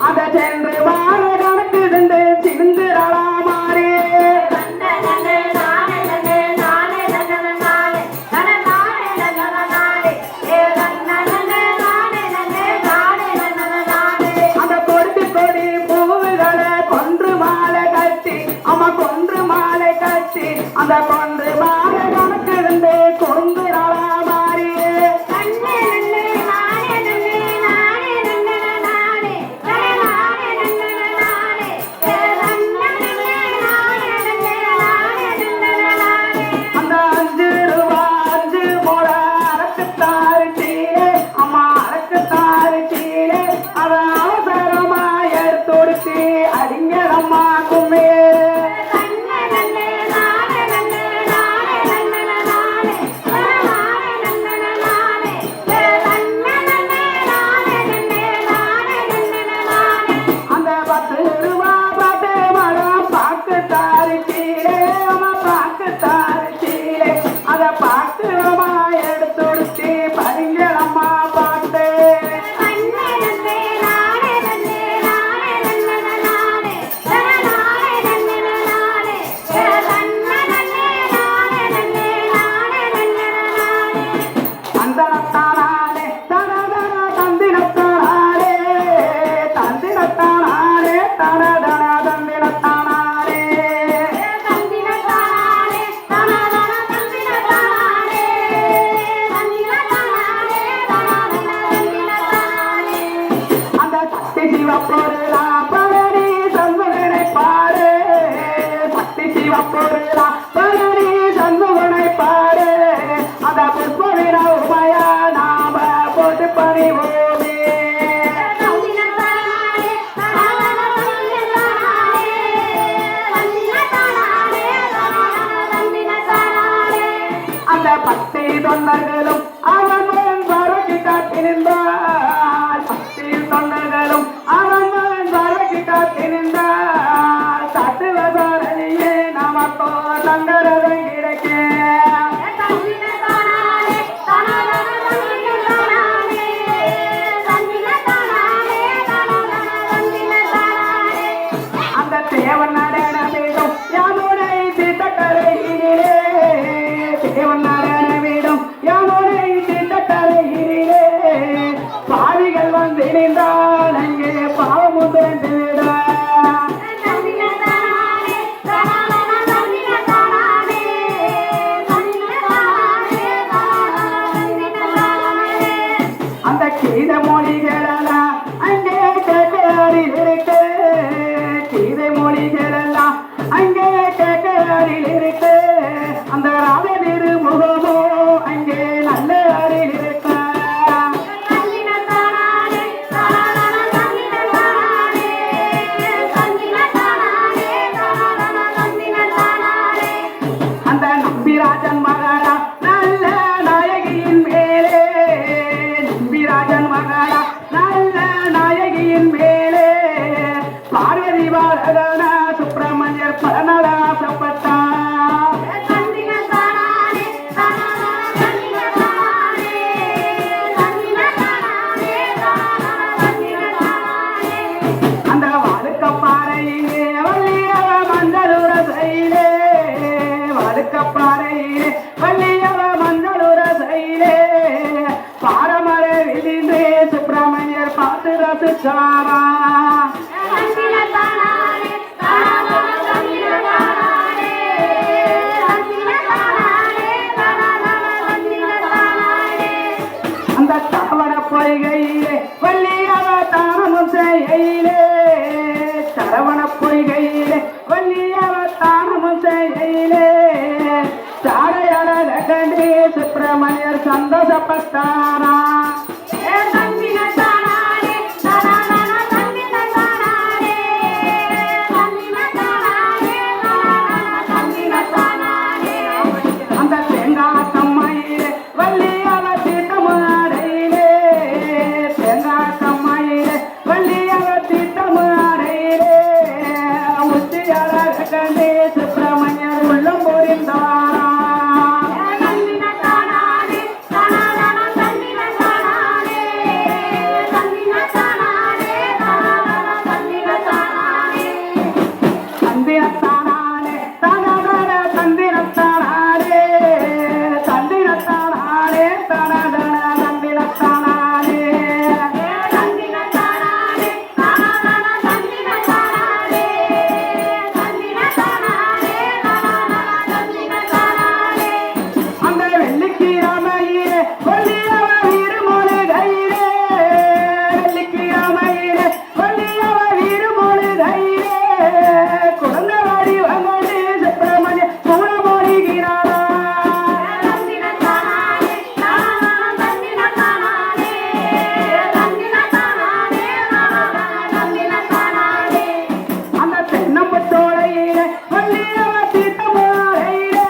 அதை சென்று வாழ கணக்கு இருந்து சிந்துரளா மாறி அந்த கொடி கொடி பூவுகளை கொன்று மாலை கட்டி அம்மா கொன்று மாலை கட்டி அந்த கொன்று மாலை கணக்கு இருந்து கொங்குரளா மாறி பக்தி தொண்டர்களும் அவன் வரக்கு காத்திருந்தார் பக்தி தொண்டர்களும் அவன் வரக்கு காத்திருந்தார் தத்துவதே நமக்கோ தங்கரதம் கிடைக்க அந்த தேவன் நடன வேண்டும் யாமுனை சித்தக்கரையிலே தேவன் நடன வேண்டும் யாமுனை சித்தக்கரையிலே பாவிகள் வந்து நின்றால் அங்கே பாவமும் திரண்டு விட அந்த கீத மொழிகளெல்லாம் அங்கே கேட்காரில் இருக்கு கீதை மொழிகளெல்லாம் அங்கே கேட்காரில் இருக்கு அந்த ராத திருமுகமோ அங்கே நல்ல அருள் இருக்கு அந்த நம்பிராஜன் மகாரா நல்ல நாயகியின் மேலே நம்பிராஜன் மகாரா நல்ல நாயகியின் மேலே பார்வதி பாலகன சுப்பிரமணியர் பரநடாசப்பட்டார் அந்த வாழுக்கப்பாறையிலே வள்ளியவ மஞ்சளுர சைலே வாழுக்கப்பாறையிலே வள்ளியவ மஞ்சளுர சைலே பாரமர விதிந்தே சுப்பிரமணியர் பார்த்து ரசிச்சாரா அந்த தாவர பொய்கையிலே வள்ளியவ தானமும் செய்யிலே சரவண பொய்கையிலே வள்ளியவ தானமும் செய்யிலே சாடையட கண்டே சுப்பிரமணியர் சந்தோஷப்பட்டாரா